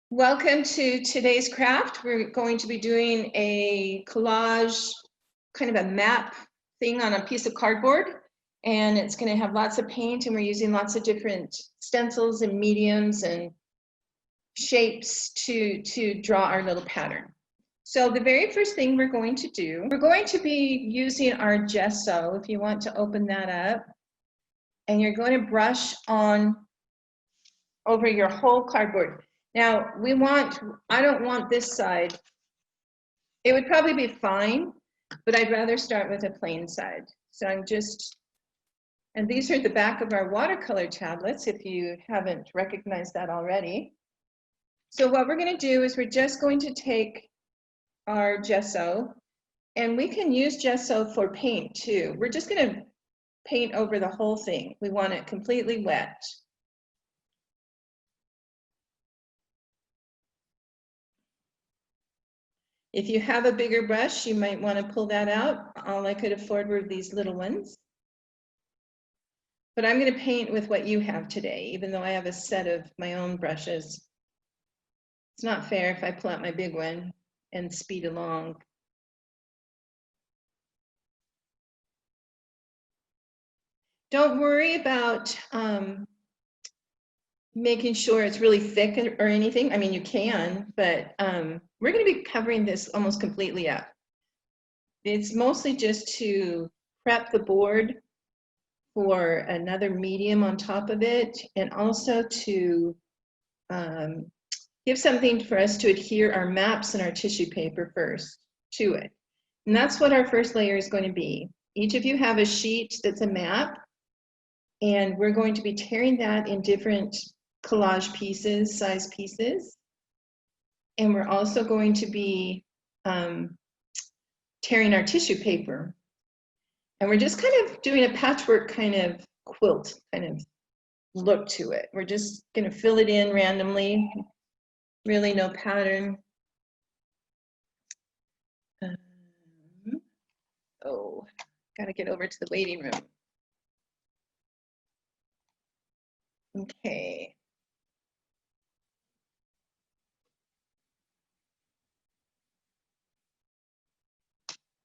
Welcome to today's craft. We're going to be doing a collage, kind of a map thing on a piece of cardboard. And it's going to have lots of paint, and we're using lots of different stencils and mediums and shapes to draw our little pattern. So the very first thing we're going to do, we're going to be using our gesso, if you want to open that up. And you're going to brush on over your whole cardboard. Now, I don't want this side. It would probably be fine, but I'd rather start with a plain side. So and these are the back of our watercolor tablets, if you haven't recognized that already. So what we're going to do is we're just going to take our gesso, and we can use gesso for paint too. We're just going to paint over the whole thing. We want it completely wet. If you have a bigger brush, you might want to pull that out. All I could afford were these little ones. But I'm going to paint with what you have today, even though I have a set of my own brushes. It's not fair if I pull out my big one and speed along. Don't worry about making sure it's really thick or anything. I mean, you can, but we're going to be covering this almost completely up. It's mostly just to prep the board for another medium on top of it, and also to give something for us to adhere our maps and our tissue paper first to it. And that's what our first layer is going to be. Each of you have a sheet that's a map, and we're going to be tearing that in different collage pieces, size pieces. And we're also going to be tearing our tissue paper. And we're just kind of doing a patchwork kind of quilt kind of look to it. We're just going to fill it in randomly, really no pattern. Got to get over to the waiting room. Okay.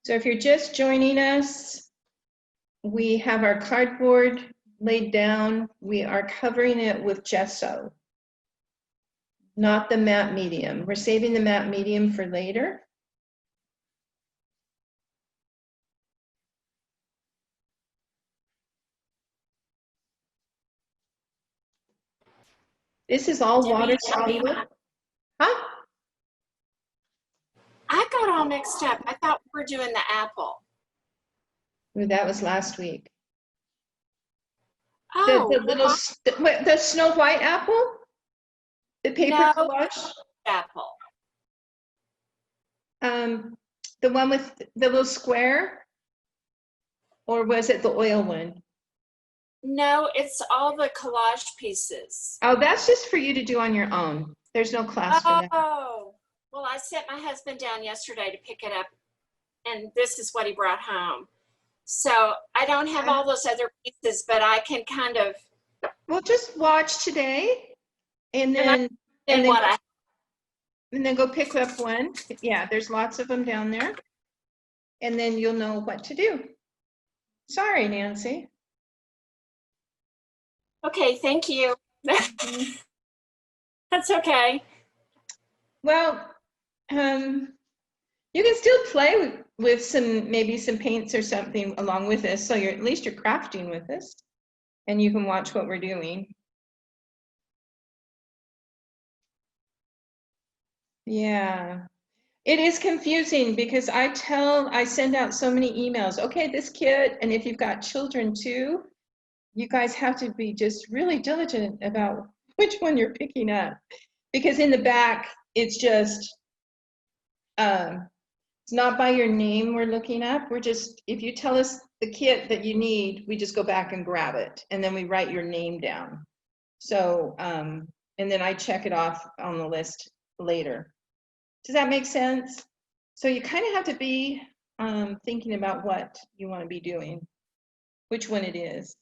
So if you're just joining us, we have our cardboard laid down. We are covering it with gesso, not the matte medium. We're saving the matte medium for later. This is all water soluble. Huh? I got all mixed up. I thought we were doing the apple. Ooh, that was last week. Oh, the Snow White apple? The paper collage? Apple. The one with the little square? Or was it the oil one? No, it's all the collage pieces. Oh, that's just for you to do on your own. There's no class for that. Oh, well, I sent my husband down yesterday to pick it up, and this is what he brought home. So I don't have all those other pieces, but I can kind of. Well, just watch today, and then go pick up one. Yeah, there's lots of them down there, and then you'll know what to do. Sorry, Nancy. Okay, thank you. That's okay. Well, you can still play with maybe some paints or something along with this, so at least you're crafting with this, and you can watch what we're doing. Yeah, it is confusing because I send out so many emails. Okay, this kit, and if you've got children too, you guys have to be just really diligent about which one you're picking up, because in the back it's just it's not by your name we're looking up. We're just, if you tell us the kit that you need, we just go back and grab it, and then we write your name down. So and then I check it off on the list later. Does that make sense? So you kind of have to be thinking about what you want to be doing, which one it is.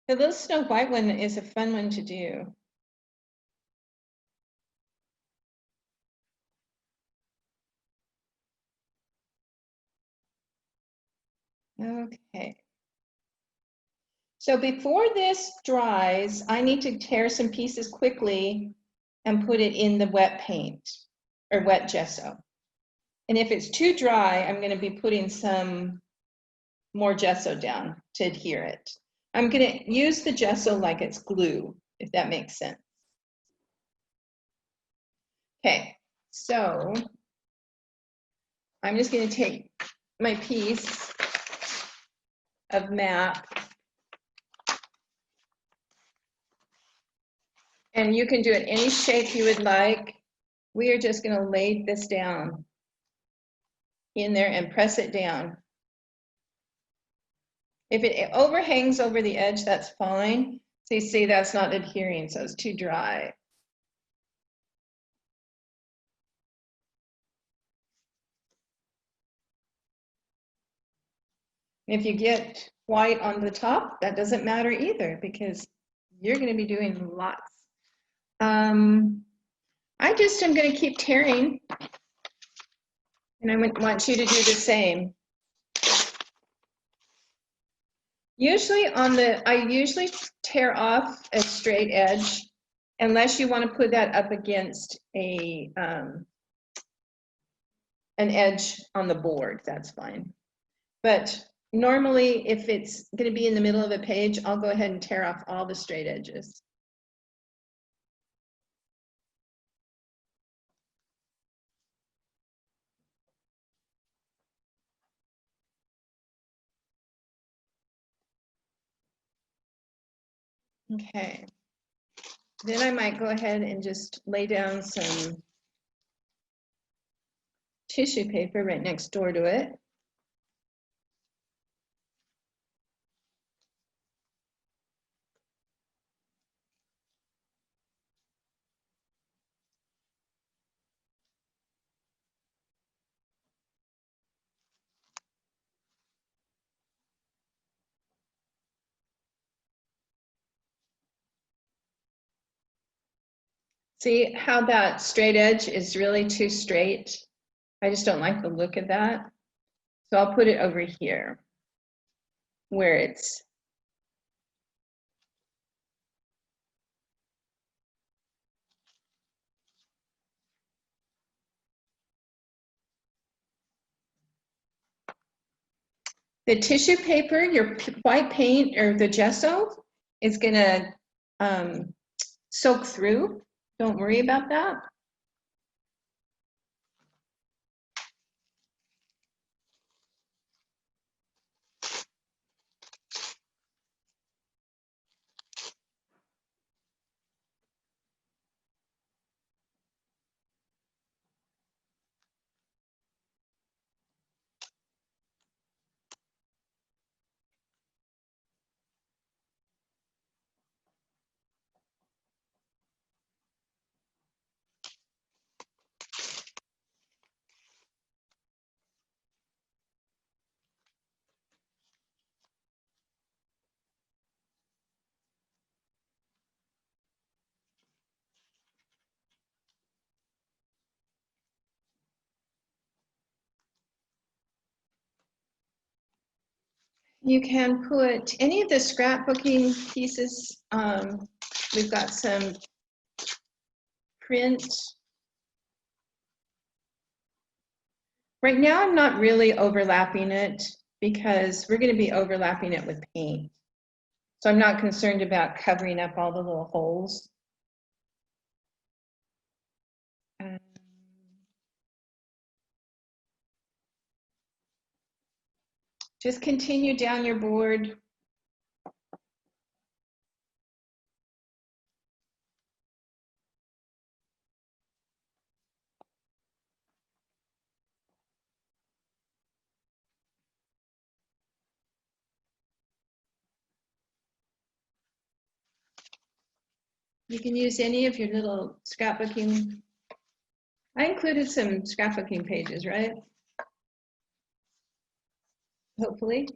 The little Snow White one is a fun one to do. Okay. So before this dries, I need to tear some pieces quickly and put it in the wet paint or wet gesso. And if it's too dry, I'm going to be putting some more gesso down to adhere it. I'm going to use the gesso like it's glue, if that makes sense. Okay, so I'm just going to take my piece of map, and you can do it any shape you would like. We are just going to lay this down in there and press it down. If it overhangs over the edge, that's fine. So you see that's not adhering, so it's too dry. If you get white on the top, that doesn't matter either because you're going to be doing lots. I just am going to keep tearing, and I want you to do the same. Usually I usually tear off a straight edge unless you want to put that up against an edge on the board, that's fine. But normally if it's going to be in the middle of a page, I'll go ahead and tear off all the straight edges. Okay, then I might go ahead and just lay down some tissue paper right next door to it. See how that straight edge is really too straight? I just don't like the look of that. So I'll put it over here where it's the tissue paper, your white paint or the gesso is gonna soak through. Don't worry about that. You can put any of the scrapbooking pieces. We've got some print. Right now, I'm not really overlapping it because we're going to be overlapping it with paint. So I'm not concerned about covering up all the little holes. Just continue down your board. You can use any of your little scrapbooking. I included some scrapbooking pages, right? Hopefully.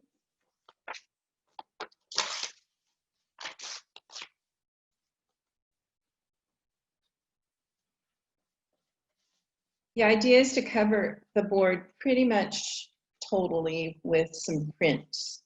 The idea is to cover the board pretty much totally with some prints.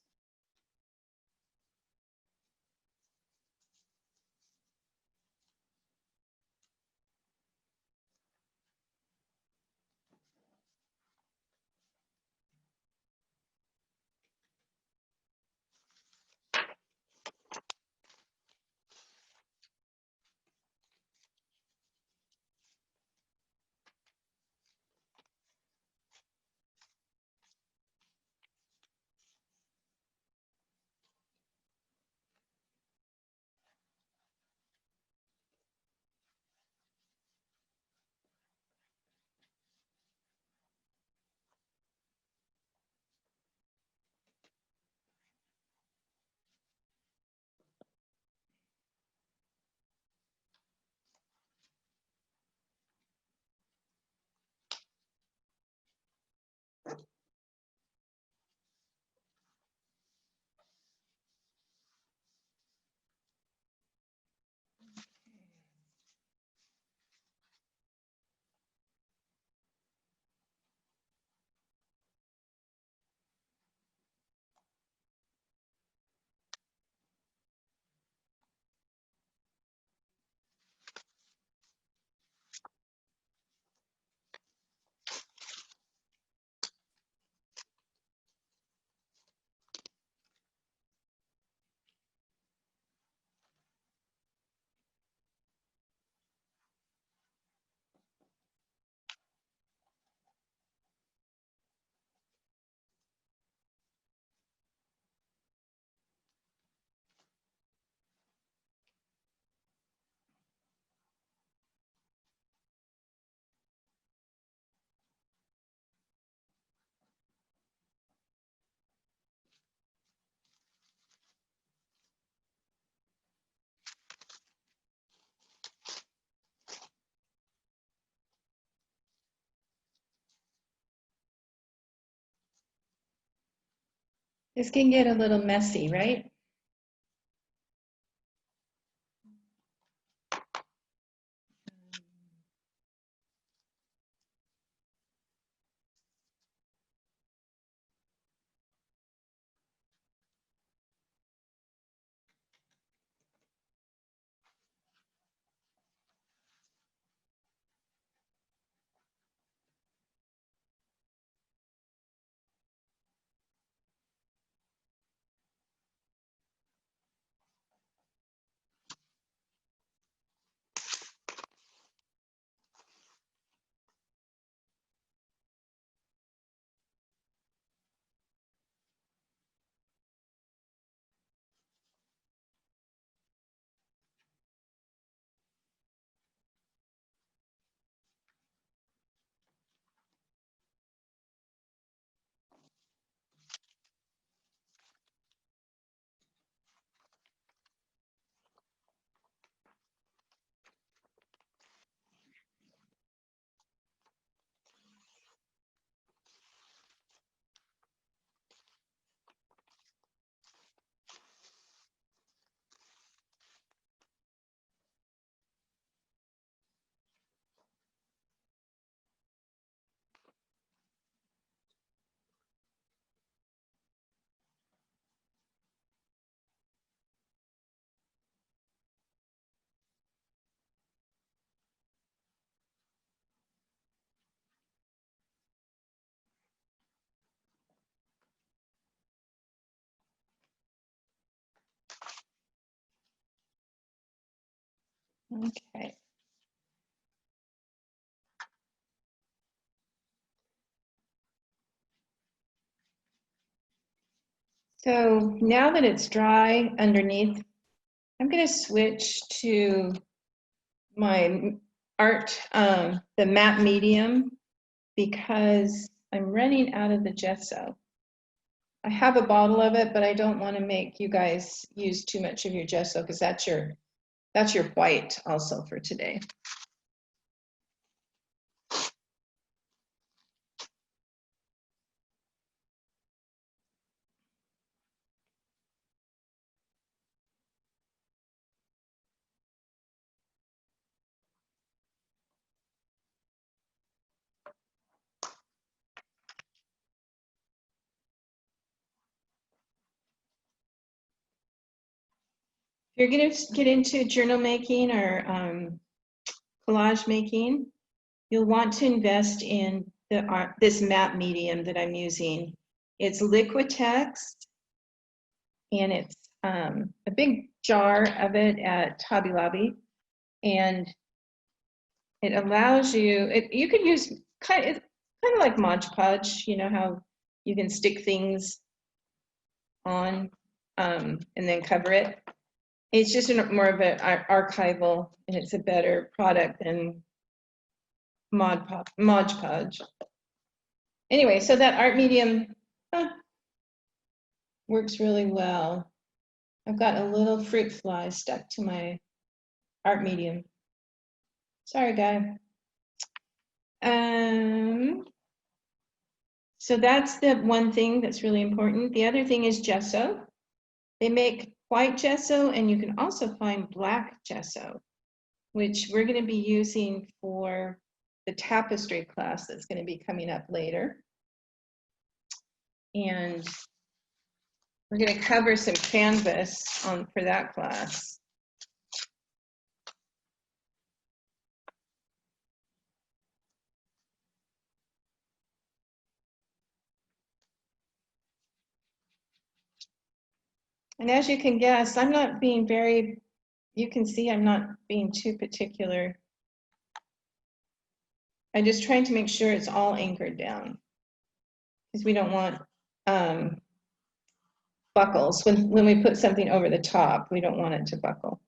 This can get a little messy, right? Okay. So now that it's dry underneath, I'm going to switch to my art, the matte medium, because I'm running out of the gesso. I have a bottle of it, but I don't want to make you guys use too much of your gesso because that's your white also for today. If you're going to get into journal making or collage making, you'll want to invest in this map medium that I'm using. It's Liquitex, and it's a big jar of it at Hobby Lobby, and it allows you. You could use kind of like Mod Podge. You know how you can stick things on and then cover it. It's just more of an archival, and it's a better product than Mod Podge. Anyway, so that art medium works really well. I've got a little fruit fly stuck to my art medium. Sorry, guy. So that's the one thing that's really important. The other thing is gesso. They make white gesso, and you can also find black gesso, which we're going to be using for the tapestry class that's going to be coming up later. And we're going to cover some canvas for that class. And as you can guess, I'm not being very, you can see I'm not being too particular. I'm just trying to make sure it's all anchored down, because we don't want buckles. When we put something over the top, we don't want it to buckle.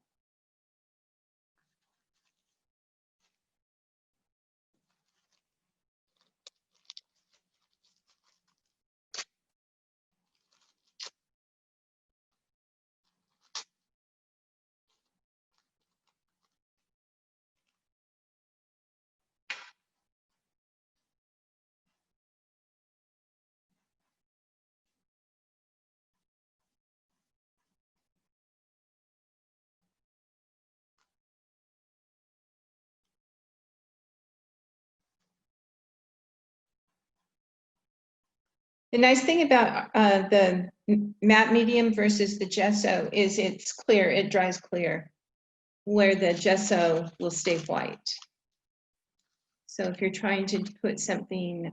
The nice thing about the matte medium versus the gesso is it's clear, it dries clear, where the gesso will stay white. So if you're trying to put something,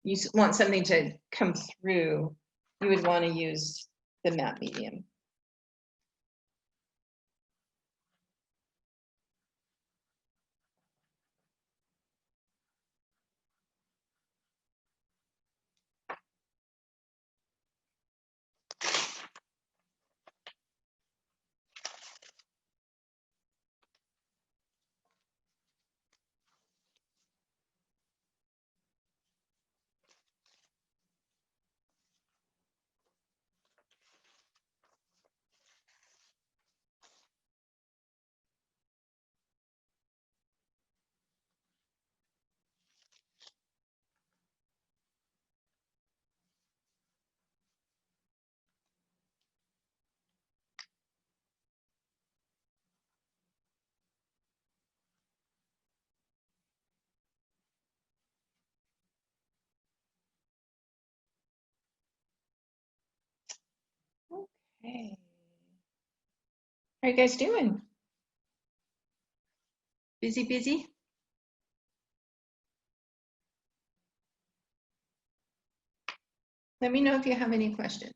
you want something to come through, you would want to use the matte medium. Okay. How are you guys doing? Busy, busy? Let me know if you have any questions.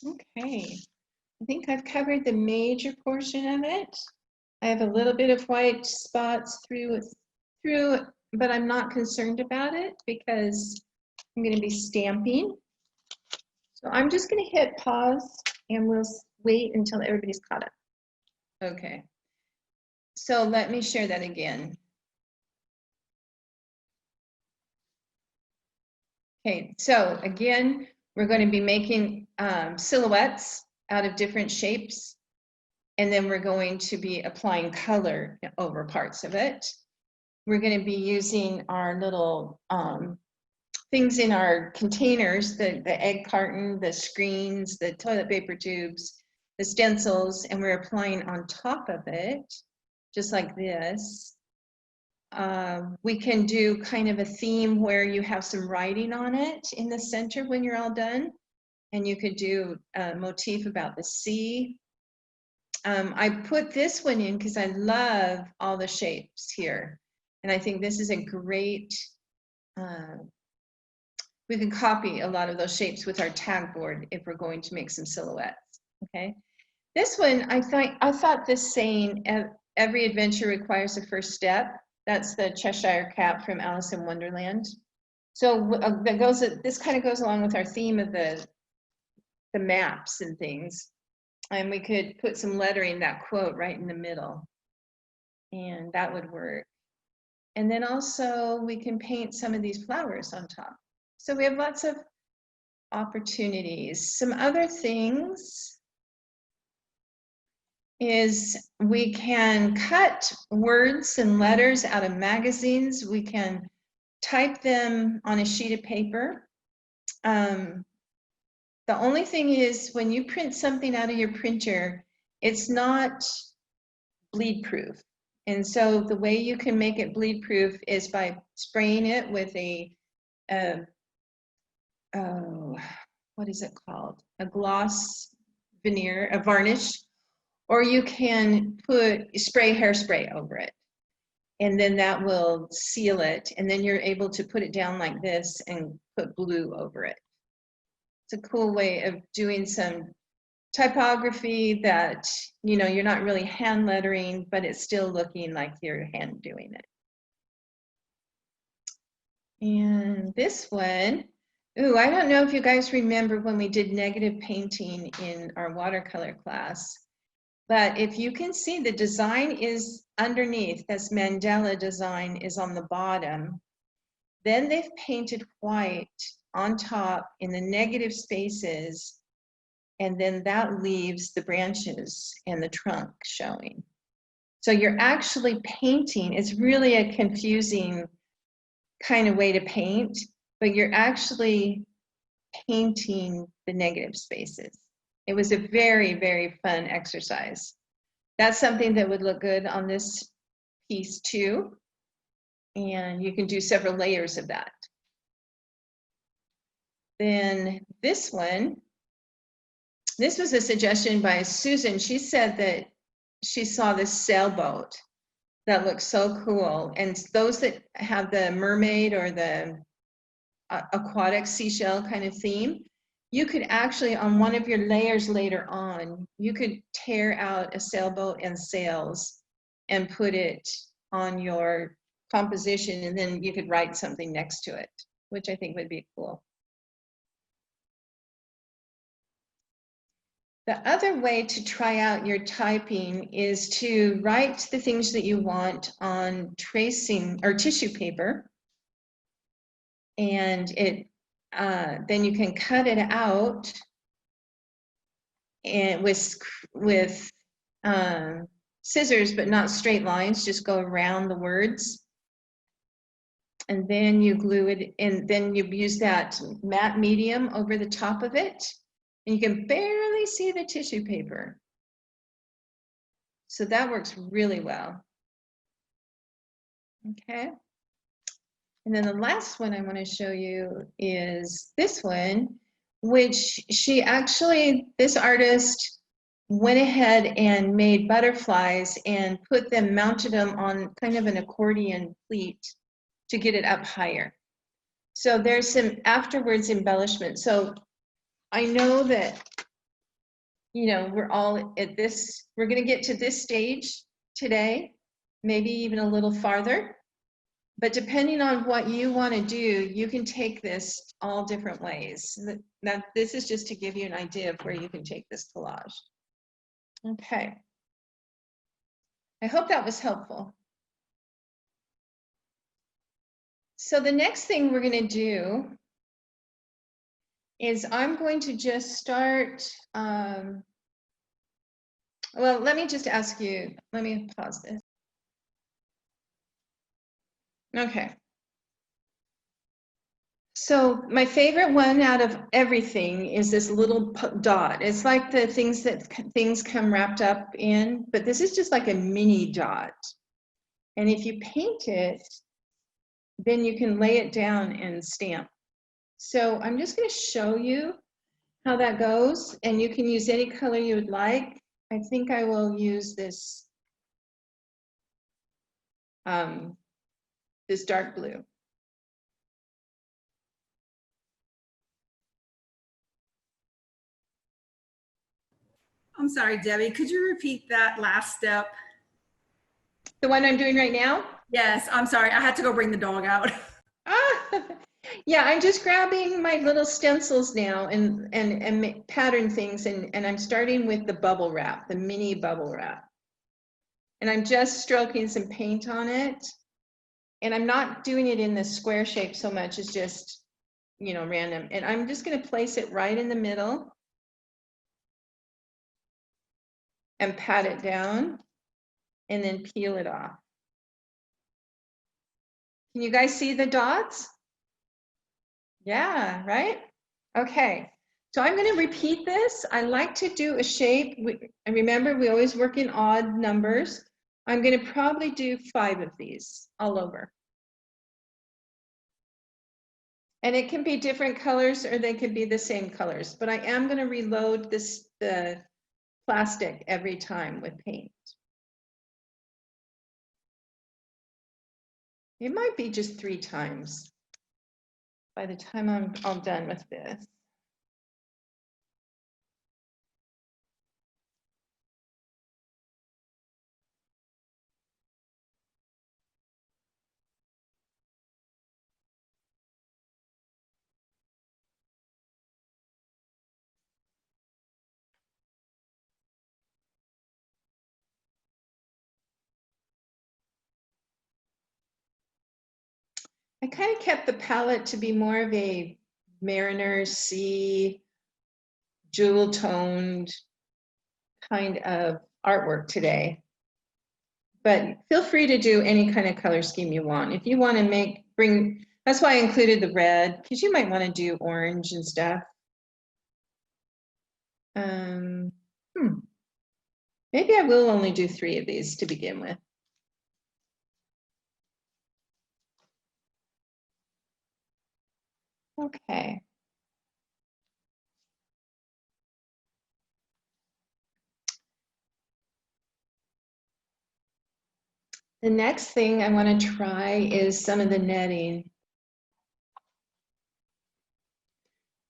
Okay, I think I've covered the major portion of it. I have a little bit of white spots through, but I'm not concerned about it because I'm going to be stamping. So I'm just going to hit pause and we'll wait until everybody's caught up. Okay, so let me share that again. Okay, so again, we're going to be making silhouettes out of different shapes, and then we're going to be applying color over parts of it. We're going to be using our little things in our containers, the egg carton, the screens, the toilet paper tubes, the stencils, and we're applying on top of it, just like this. We can do kind of a theme where you have some writing on it in the center when you're all done. And you could do a motif about the sea. I put this one in because I love all the shapes here. And I think this is a great, we can copy a lot of those shapes with our tag board if we're going to make some silhouettes, okay? This one, I thought this saying, every adventure requires a first step. That's the Cheshire Cat from Alice in Wonderland. So this kind of goes along with our theme of the maps and things. And we could put some lettering, that quote right in the middle. And that would work. And then also we can paint some of these flowers on top. So we have lots of opportunities. Some other things is we can cut words and letters out of magazines. We can type them on a sheet of paper. The only thing is when you print something out of your printer, it's not bleed proof. And so the way you can make it bleed proof is by spraying it with what is it called? A gloss veneer, a varnish, or you can spray hairspray over it. And then that will seal it. And then you're able to put it down like this and put glue over it. It's a cool way of doing some typography that, you know, you're not really hand lettering, but it's still looking like you're hand doing it. And this one, ooh, I don't know if you guys remember when we did negative painting in our watercolor class, but if you can see, the design is underneath. This mandala design is on the bottom. Then they've painted white on top in the negative spaces, and then that leaves the branches and the trunk showing. So you're actually painting. It's really a confusing kind of way to paint, but you're actually painting the negative spaces. It was a very, very fun exercise. That's something that would look good on this piece too. And you can do several layers of that. Then this one, this was a suggestion by Susan. She said that she saw this sailboat that looks so cool. And those that have the mermaid or the aquatic seashell kind of theme, you could actually, on one of your layers later on, you could tear out a sailboat and sails and put it on your composition, and then you could write something next to it, which I think would be cool. The other way to try out your typing is to write the things that you want on tracing or tissue paper, and then you can cut it out and with scissors, but not straight lines, just go around the words. And then you glue it, and then you use that matte medium over the top of it, and you can barely see the tissue paper. So that works really well. Okay. And then the last one I want to show you is this one, which she actually, this artist went ahead and made butterflies and put them, mounted them on kind of an accordion pleat to get it up higher. So there's some afterwards embellishment. So I know that, you know, we're all at this, we're going to get to this stage today, maybe even a little farther. But depending on what you want to do, you can take this all different ways. This is just to give you an idea of where you can take this collage. Okay. I hope that was helpful. So the next thing we're going to do is I'm going to just start, well, let me just ask you, let me pause this. Okay. So my favorite one out of everything is this little dot. It's like the things that things come wrapped up in, but this is just like a mini dot. And if you paint it, then you can lay it down and stamp. So I'm just going to show you how that goes, and you can use any color you would like. I think I will use this, this dark blue. I'm sorry, Debbie, could you repeat that last step? The one I'm doing right now? Yes, I'm sorry. I had to go bring the dog out. Ah, yeah, I'm just grabbing my little stencils now and pattern things, and I'm starting with the bubble wrap, the mini bubble wrap. And I'm just stroking some paint on it. And I'm not doing it in the square shape so much, it's just, you know, random. And I'm just going to place it right in the middle and pat it down and then peel it off. Can you guys see the dots? Yeah, right? Okay, so I'm going to repeat this. I like to do a shape. And remember, we always work in odd numbers. I'm going to probably do 5 of these all over. And it can be different colors or they could be the same colors, but I am going to reload the plastic every time with paint. It might be just 3 times by the time I'm all done with this. I kind of kept the palette to be more of a Mariner Sea, jewel toned kind of artwork today. But feel free to do any kind of color scheme you want. If you want to bring, that's why I included the red, because you might want to do orange and stuff. Maybe I will only do 3 of these to begin with. Okay. The next thing I want to try is some of the netting.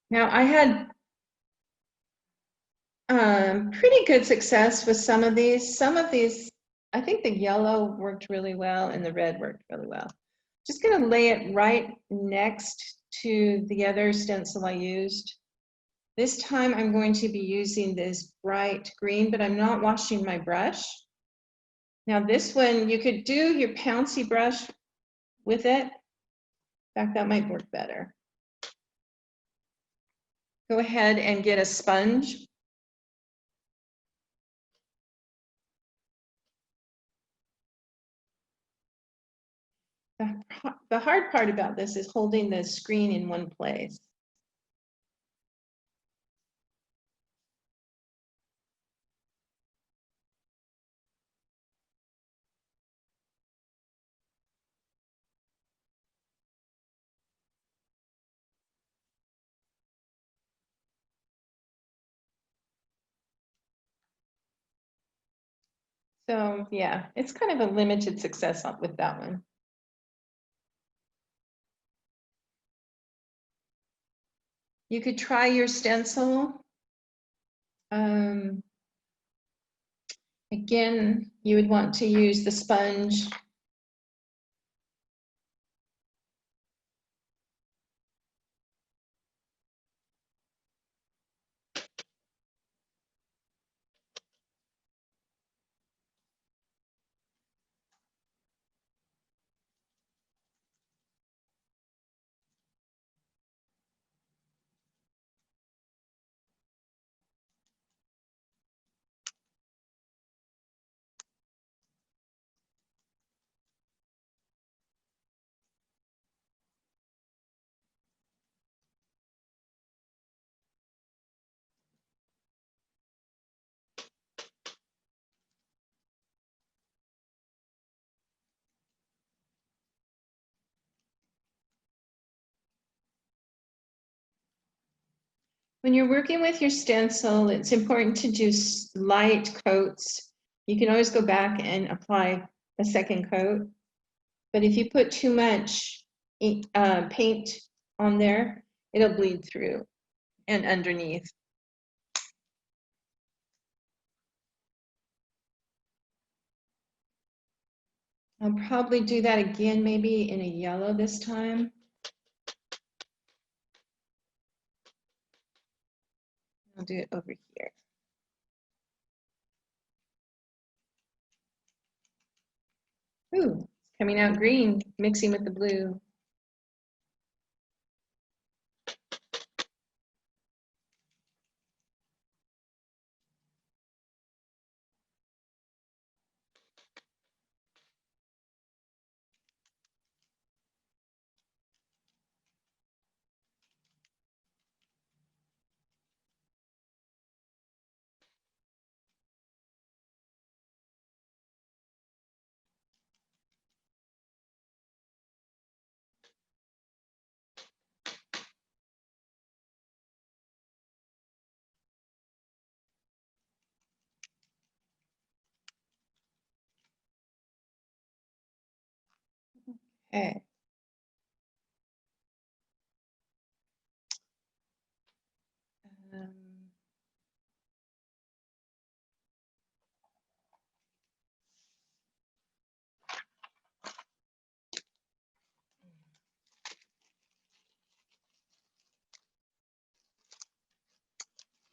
Now I had pretty good success with some of these. Some of these, I think the yellow worked really well and the red worked really well. Just going to lay it right next to the other stencil I used. This time I'm going to be using this bright green, but I'm not washing my brush. Now this one, you could do your pouncy brush with it. In fact, that might work better. Go ahead and get a sponge. The hard part about this is holding the screen in one place. So yeah, it's kind of a limited success with that one. You could try your stencil. Again, you would want to use the sponge. When you're working with your stencil, it's important to do light coats. You can always go back and apply a second coat. But if you put too much paint on there, it'll bleed through and underneath. I'll probably do that again, maybe in a yellow this time. I'll do it over here. Ooh, it's coming out green, mixing with the blue. Okay. Um,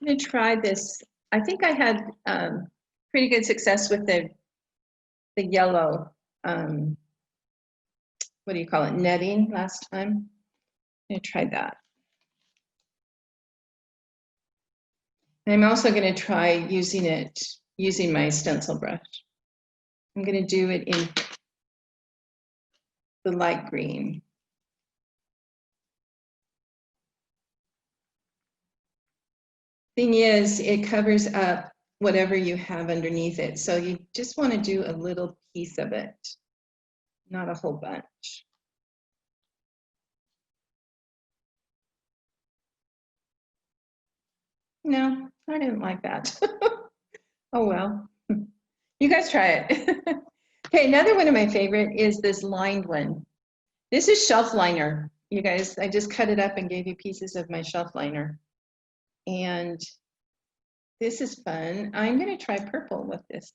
I'm going to try this. I think I had pretty good success with the yellow, what do you call it, netting last time. I'm going to try that. And I'm also going to try using my stencil brush. I'm going to do it in the light green. Thing is, it covers up whatever you have underneath it. So you just want to do a little piece of it, not a whole bunch. No, I didn't like that. Oh well, you guys try it. Okay, another one of my favorite is this lined one. This is shelf liner, you guys. I just cut it up and gave you pieces of my shelf liner. And this is fun. I'm going to try purple with this.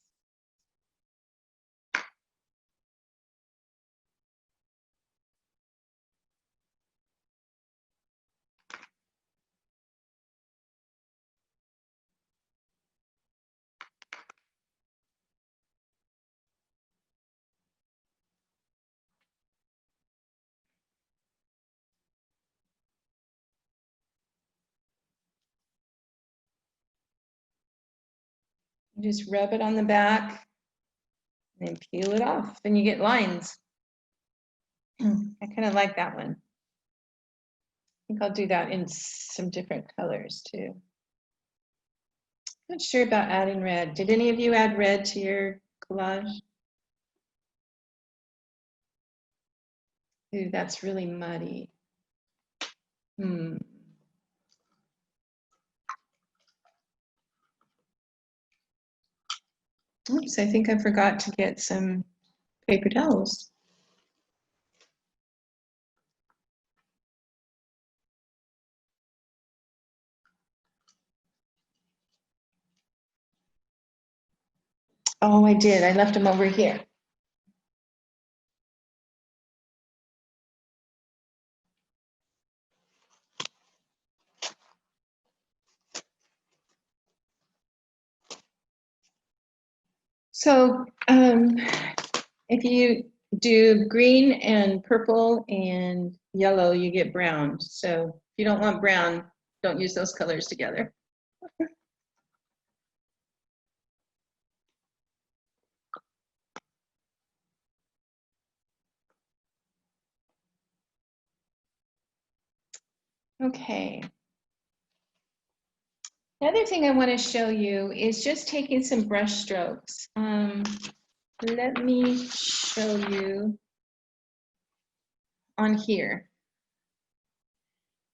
Just rub it on the back and then peel it off and you get lines. I kind of like that one. I think I'll do that in some different colors too. Not sure about adding red. Did any of you add red to your collage? Ooh, that's really muddy. Oops, I think I forgot to get some paper towels. Oh, I did. I left them over here. So if you do green and purple and yellow, you get brown. So if you don't want brown, don't use those colors together. Okay. Another thing I want to show you is just taking some brush strokes. Let me show you on here.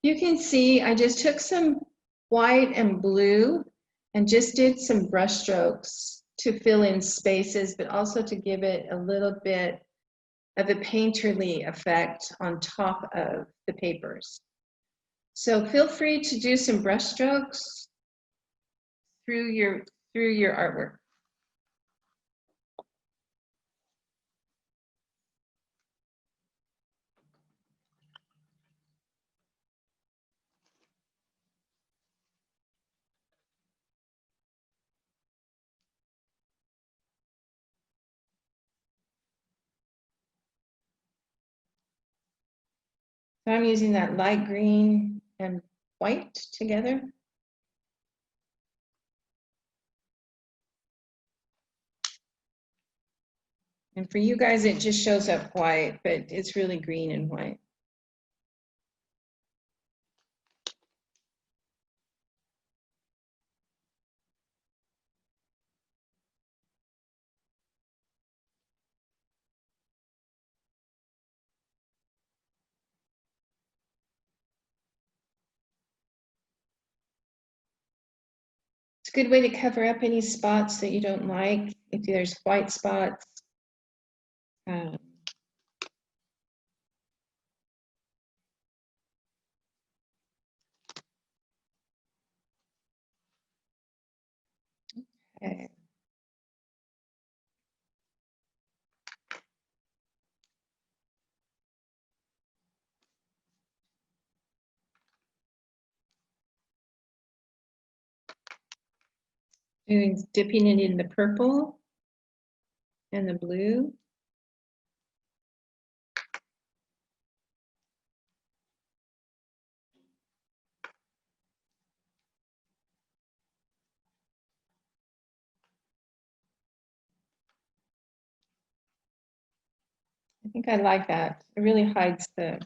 You can see I just took some white and blue and just did some brush strokes to fill in spaces, but also to give it a little bit of a painterly effect on top of the papers. So feel free to do some brush strokes through your artwork. So I'm using that light green and white together. And for you guys, it just shows up white, but it's really green and white. It's a good way to cover up any spots that you don't like. If there's white spots, okay. Dipping it in the purple and the blue. I think I like that. It really hides the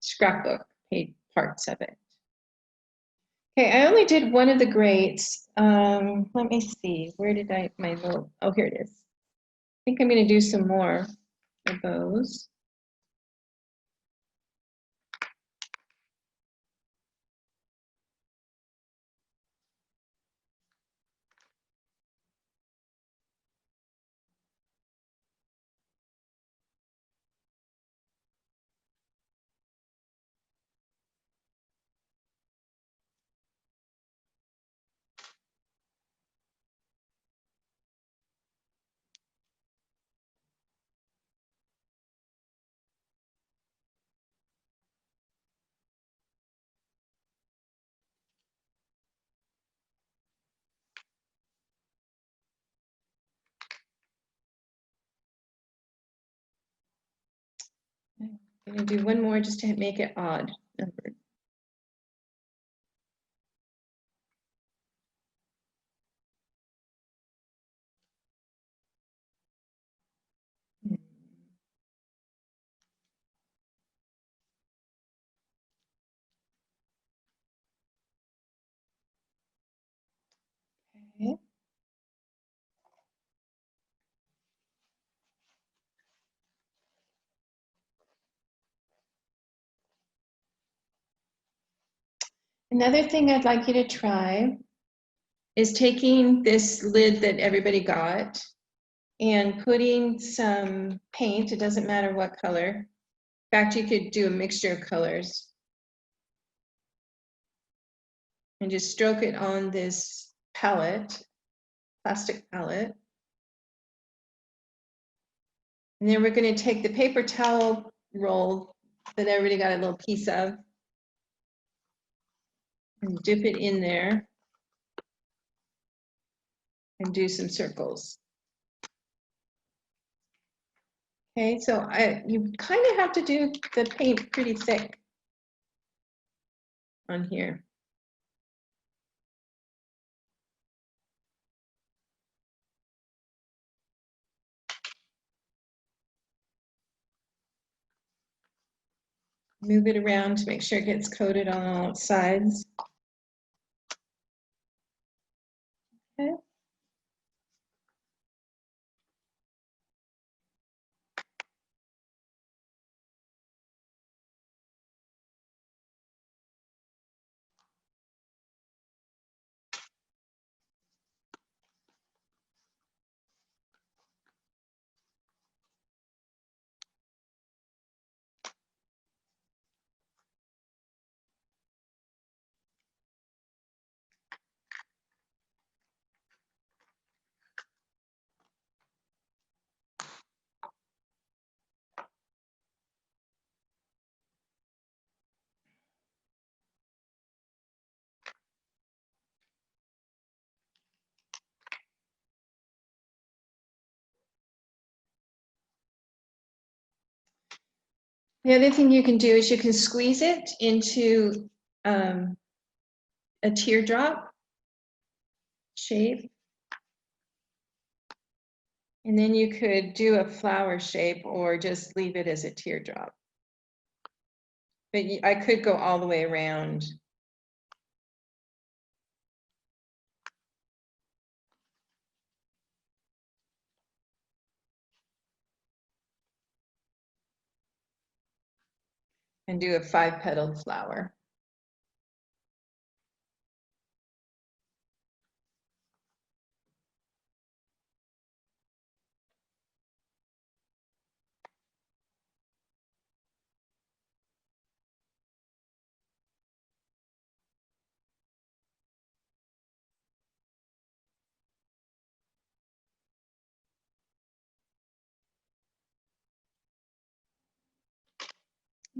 scrapbook parts of it. Okay, I only did one of the grates. Let me see, where did my little, oh, here it is. I think I'm gonna do some more of those. I'm gonna do one more just to make it odd numbered. Okay. Another thing I'd like you to try is taking this lid that everybody got and putting some paint, it doesn't matter what color. In fact, you could do a mixture of colors. And just stroke it on this palette, plastic palette. And then we're going to take the paper towel roll that everybody got a little piece of and dip it in there and do some circles. Okay, so you kind of have to do the paint pretty thick on here. Move it around to make sure it gets coated on all sides. Okay. The other thing you can do is you can squeeze it into a teardrop shape. And then you could do a flower shape or just leave it as a teardrop. But I could go all the way around. And do a 5-petaled flower.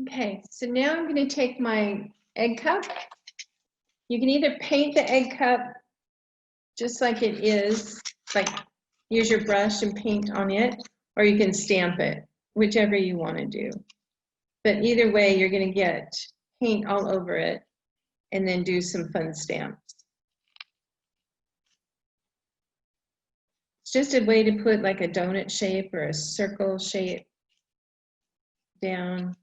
Okay, so now I'm going to take my egg cup. You can either paint the egg cup just like it is, like use your brush and paint on it, or you can stamp it, whichever you want to do. But either way, you're going to get paint all over it and then do some fun stamps. It's just a way to put like a donut shape or a circle shape down.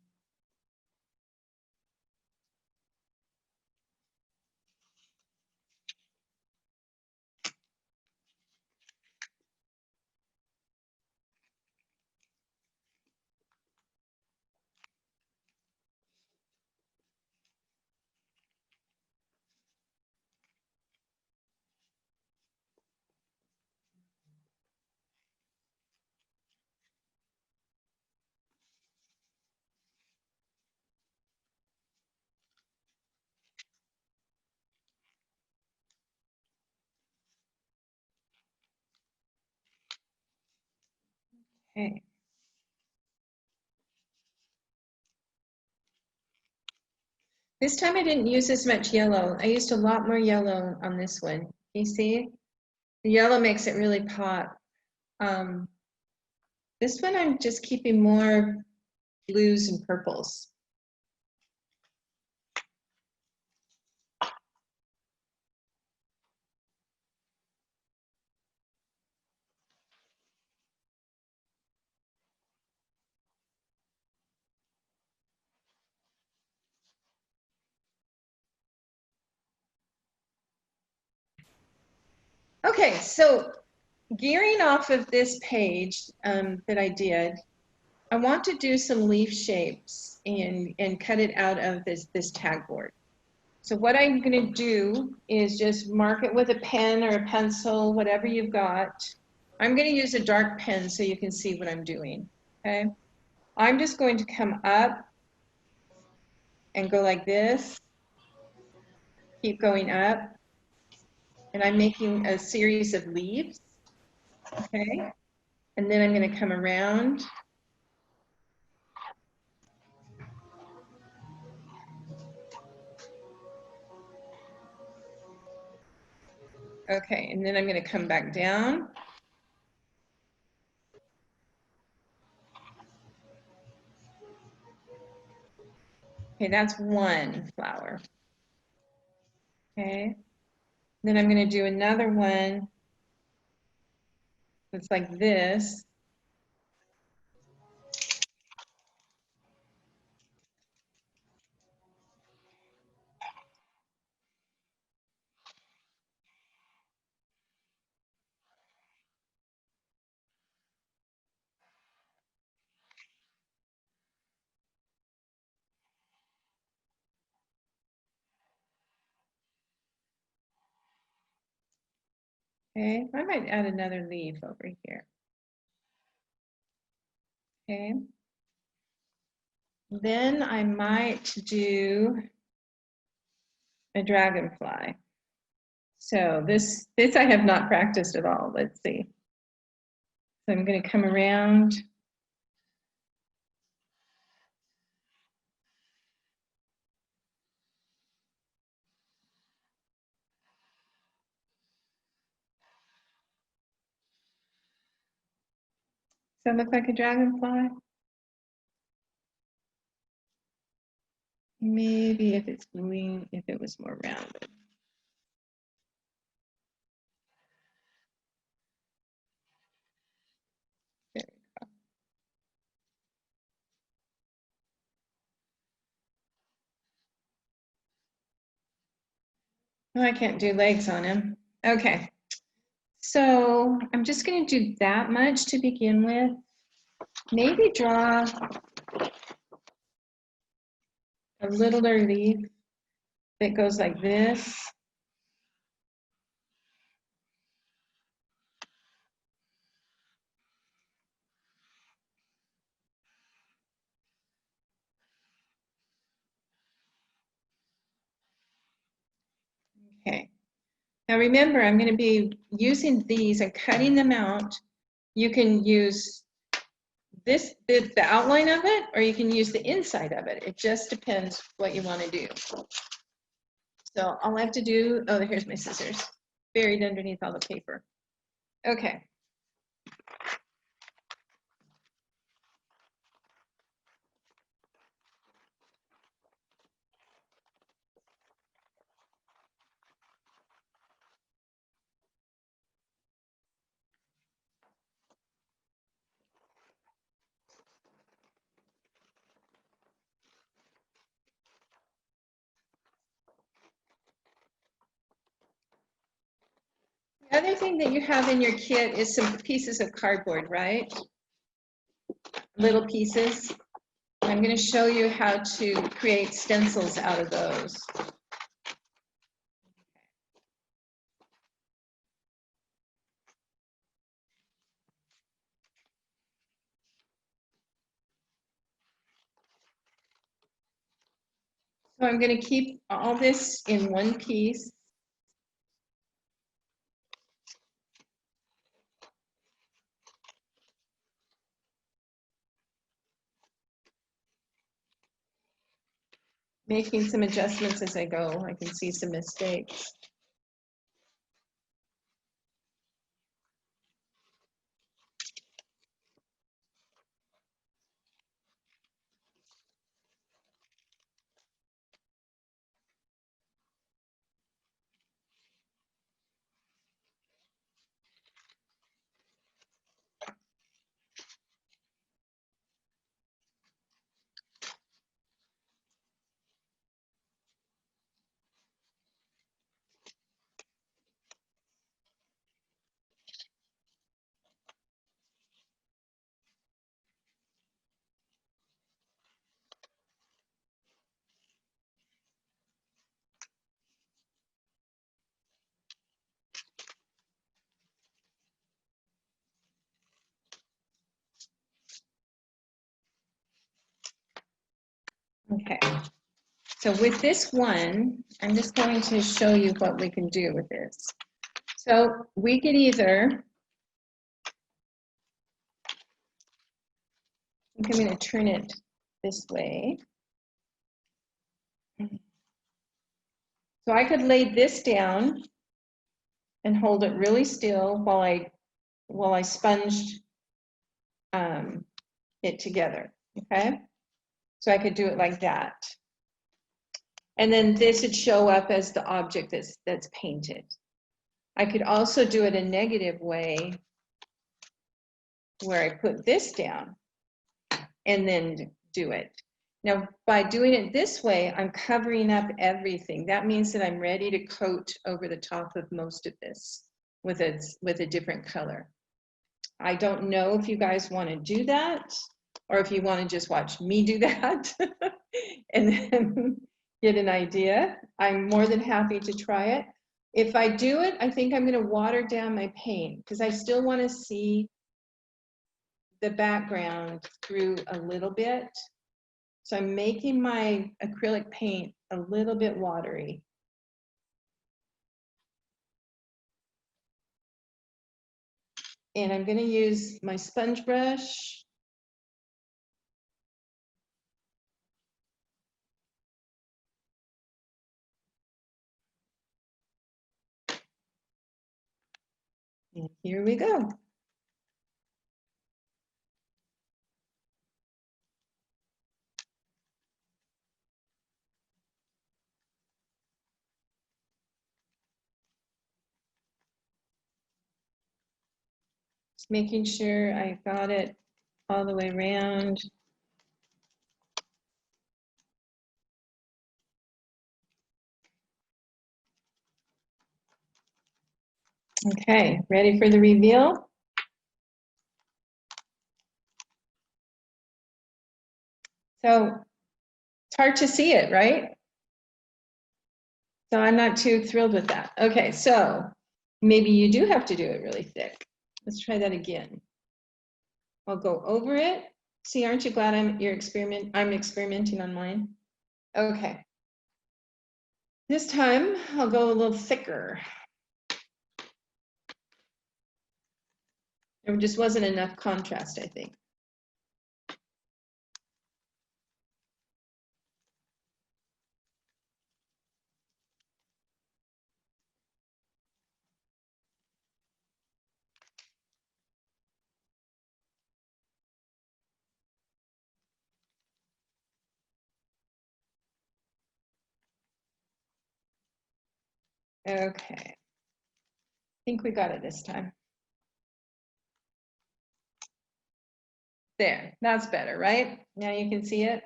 Okay. This time I didn't use as much yellow. I used a lot more yellow on this one. You see? The yellow makes it really pop. This one I'm just keeping more blues and purples. Okay, so gearing off of this page that I did, I want to do some leaf shapes and cut it out of this tag board. So what I'm going to do is just mark it with a pen or a pencil, whatever you've got. I'm going to use a dark pen so you can see what I'm doing, okay? I'm just going to come up and go like this, keep going up, and I'm making a series of leaves, okay? And then I'm going to come around. Okay, and then I'm going to come back down. Okay, that's one flower. Okay, then I'm going to do another one that's like this. Okay, I might add another leaf over here. Okay, then I might do a dragonfly. So this I have not practiced at all. Let's see. So I'm going to come around. Does that look like a dragonfly? Maybe if it's green, if it was more rounded. There we go. Oh, I can't do legs on him. Okay. So I'm just going to do that much to begin with. Maybe draw a littler leaf that goes like this. Okay. Now remember, I'm going to be using these and cutting them out. You can use this, the outline of it, or you can use the inside of it. It just depends what you want to do. So all I have to do, oh, here's my scissors, buried underneath all the paper. Okay. The other thing that you have in your kit is some pieces of cardboard, right? Little pieces. I'm going to show you how to create stencils out of those. So I'm going to keep all this in one piece. Making some adjustments as I go. I can see some mistakes. Okay, so with this one, I'm just going to show you what we can do with this. So we could either, I think I'm going to turn it this way. So I could lay this down and hold it really still while I sponged it together, okay? So I could do it like that. And then this would show up as the object that's painted. I could also do it a negative way where I put this down and then do it. Now, by doing it this way, I'm covering up everything. That means that I'm ready to coat over the top of most of this with a different color. I don't know if you guys want to do that or if you want to just watch me do that and then get an idea. I'm more than happy to try it. If I do it, I think I'm going to water down my paint because I still want to see the background through a little bit. So I'm making my acrylic paint a little bit watery. And I'm going to use my sponge brush. And here we go. Just making sure I got it all the way around. Okay, ready for the reveal? So it's hard to see it, right? So I'm not too thrilled with that. Okay, so maybe you do have to do it really thick. Let's try that again. I'll go over it. See, aren't you glad I'm experimenting on mine? Okay. This time I'll go a little thicker. There just wasn't enough contrast, I think. Okay. I think we got it this time. There, that's better, right? Now you can see it.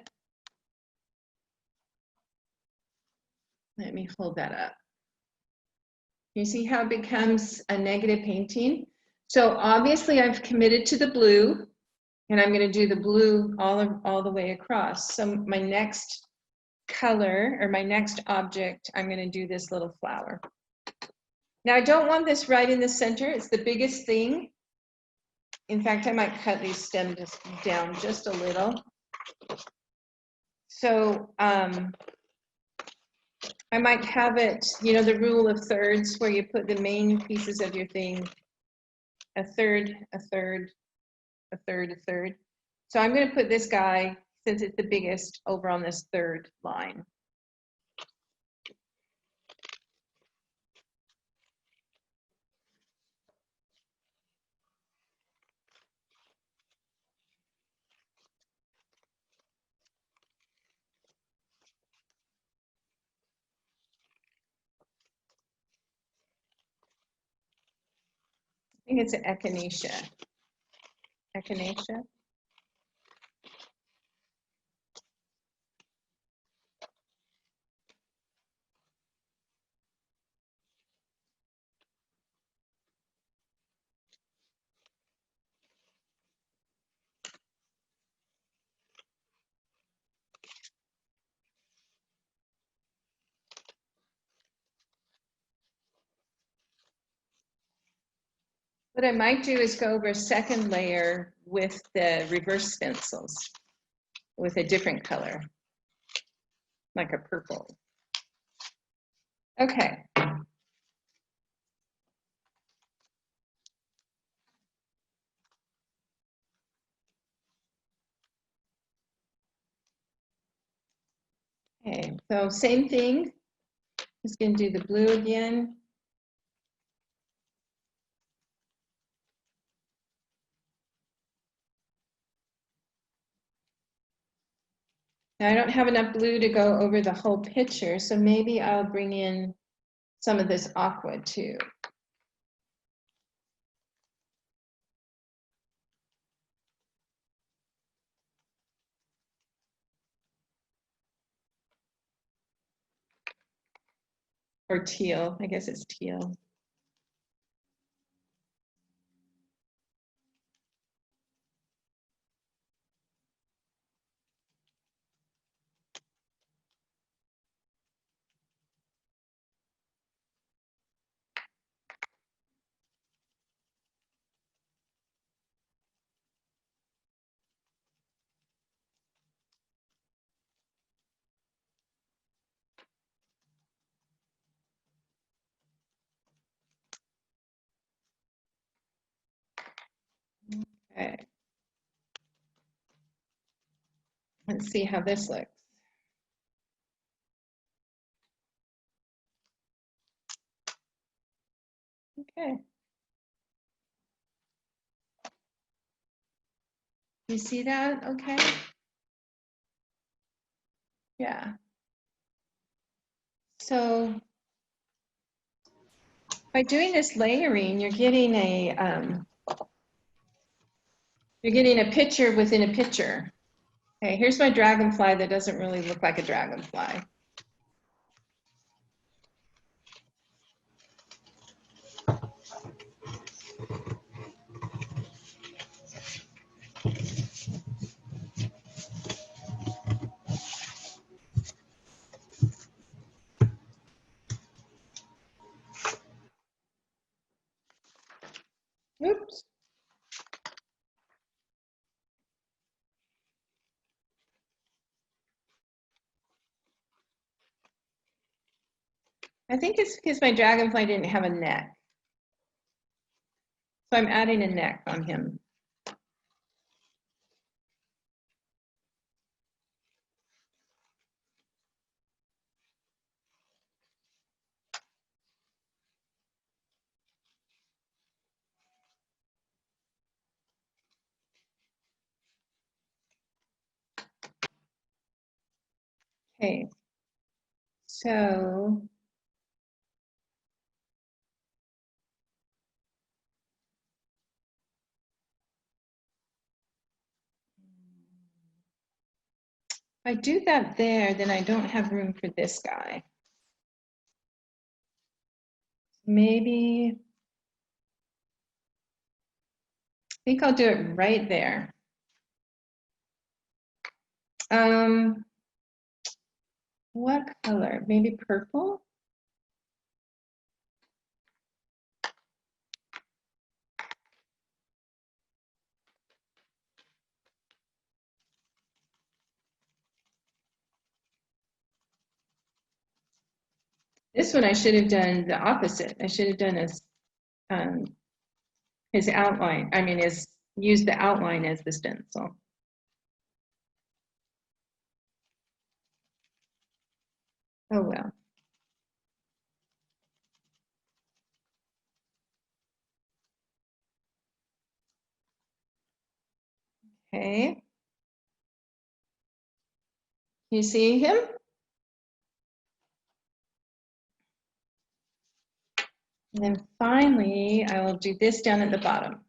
Let me hold that up. You see how it becomes a negative painting? So obviously I've committed to the blue and I'm going to do the blue all the way across. So my next color or my next object, I'm going to do this little flower. Now I don't want this right in the center. It's the biggest thing. In fact, I might cut these stems down just a little. So I might have it, you know, the rule of thirds where you put the main pieces of your thing, a third, a third, a third, a third. So I'm going to put this guy, since it's the biggest, over on this third line. I think it's an echinacea. Echinacea. What I might do is go over a second layer with the reverse stencils with a different color. like a purple. Okay. Okay, so same thing. Just going to do the blue again. Now I don't have enough blue to go over the whole picture, so maybe I'll bring in some of this aqua too. Or teal, I guess it's teal. Okay. Let's see how this looks. Okay. You see that? Okay. Yeah. So by doing this layering, you're getting a picture within a picture. Okay, here's my dragonfly that doesn't really look like a dragonfly. Oops. I think it's because my dragonfly didn't have a neck. So I'm adding a neck on him. Okay, so if I do that there, then I don't have room for this guy. Maybe, I think I'll do it right there. What color? Maybe purple? This one I should have done the opposite. I should have done his outline. I mean, use the outline as the stencil. Oh well. Okay. You see him? And then finally, I will do this down at the bottom.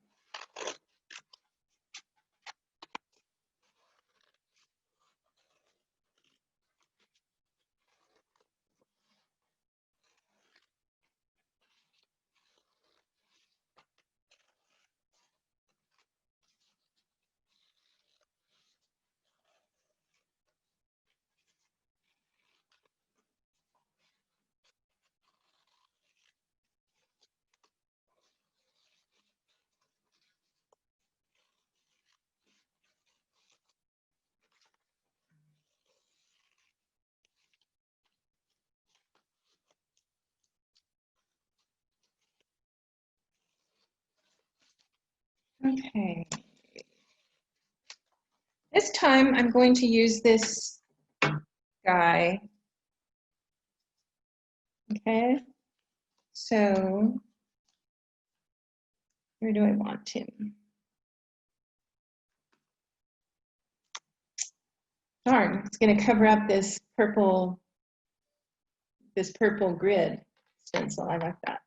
Okay. This time I'm going to use this guy. Okay. So where do I want him? Darn, it's going to cover up this purple grid stencil. I like that.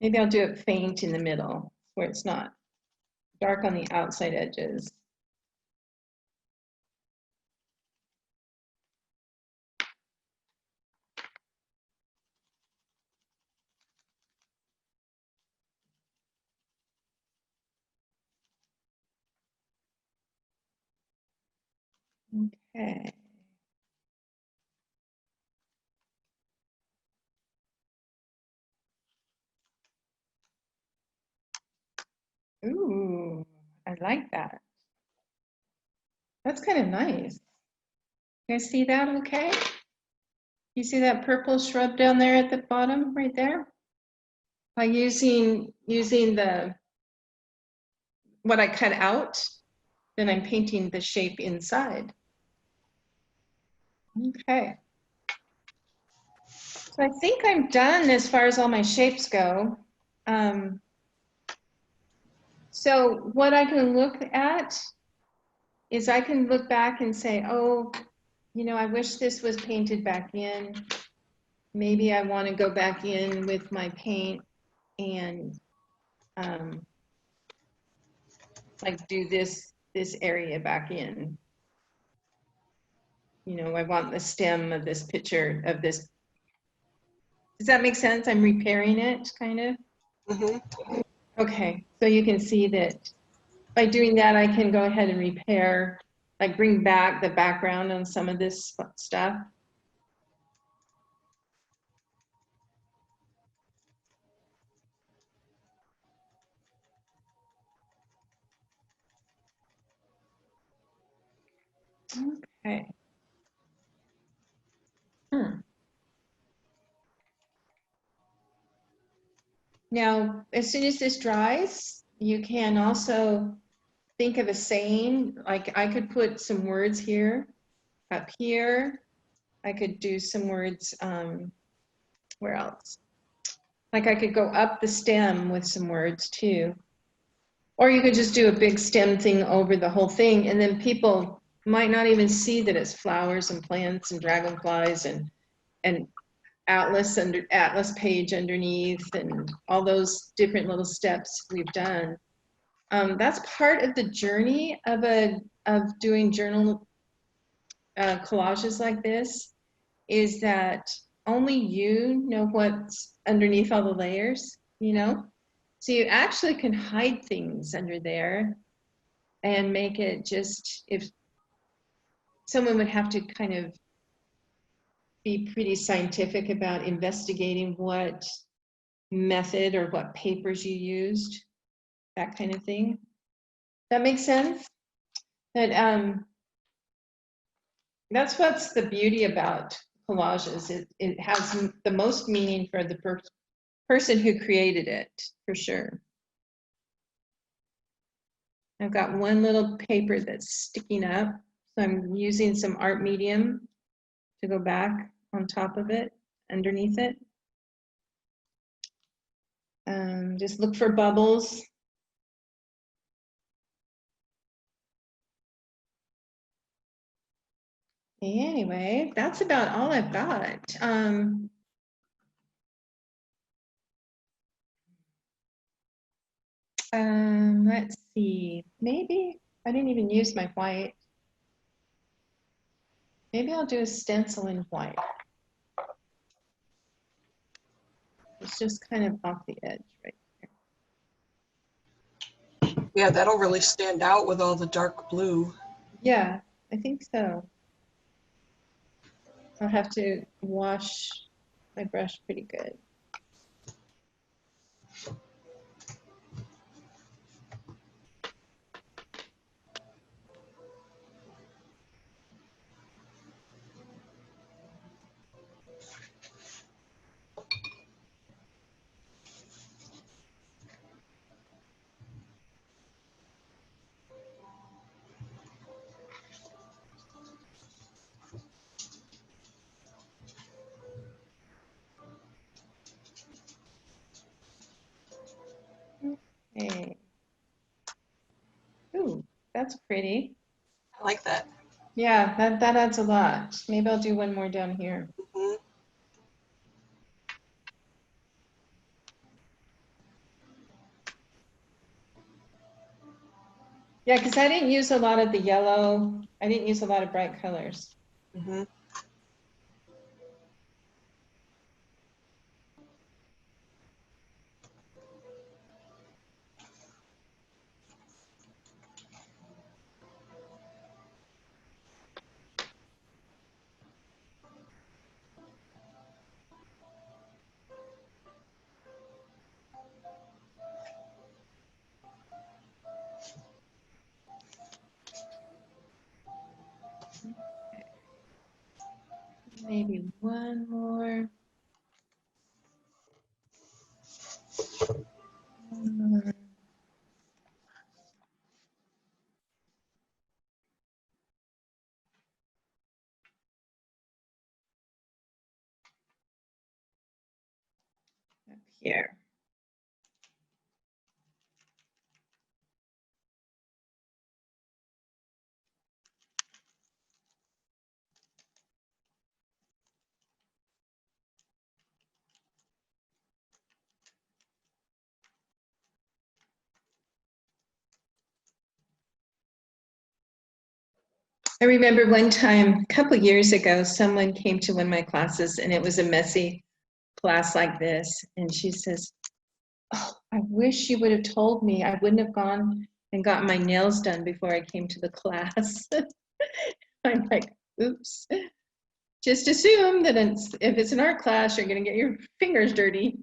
Maybe I'll do it faint in the middle where it's not dark on the outside edges. Okay. Ooh, I like that. That's kind of nice. You guys see that okay? You see that purple shrub down there at the bottom right there? By using the what I cut out, then I'm painting the shape inside. Okay. So I think I'm done as far as all my shapes go. So what I can look at is I can look back and say, oh, you know, I wish this was painted back in. Maybe I want to go back in with my paint and like do this area back in. You know, I want the stem of this picture of this. Does that make sense? I'm repairing it, kind of. Mm-hmm. Okay, so you can see that by doing that, I can go ahead and repair, like bring back the background on some of this stuff. Okay. Now, as soon as this dries, you can also think of a saying, like I could put some words here, up here. I could do some words, where else? Like I could go up the stem with some words too. Or you could just do a big stem thing over the whole thing, and then people might not even see that it's flowers and plants and dragonflies and atlas page underneath and all those different little steps we've done. That's part of the journey of doing journal collages like this, is that only you know what's underneath all the layers, you know? So you actually can hide things under there and make it just, if someone would have to kind of be pretty scientific about investigating what method or what papers you used, that kind of thing. That makes sense? That that's what's the beauty about collages. It has the most meaning for the person who created it, for sure. I've got one little paper that's sticking up, so I'm using some art medium to go back on top of it, underneath it. Just look for bubbles. Anyway, that's about all I've got. Let's see, maybe I didn't even use my white. Maybe I'll do a stencil in white. It's just kind of off the edge right there. Yeah, that'll really stand out with all the dark blue. Yeah, I think so. I'll have to wash my brush pretty good. Ooh, that's pretty. I like that. Yeah, that adds a lot. Maybe I'll do one more down here. Mhm. Yeah, because I didn't use a lot of the yellow. I didn't use a lot of bright colors. Mhm. Maybe one more. One more. Up here. I remember one time, a couple years ago, someone came to one of my classes and it was a messy class like this. And she says, "Oh, I wish you would have told me. I wouldn't have gone and got my nails done before I came to the class." I'm like, oops. Just assume that if it's an art class, you're going to get your fingers dirty.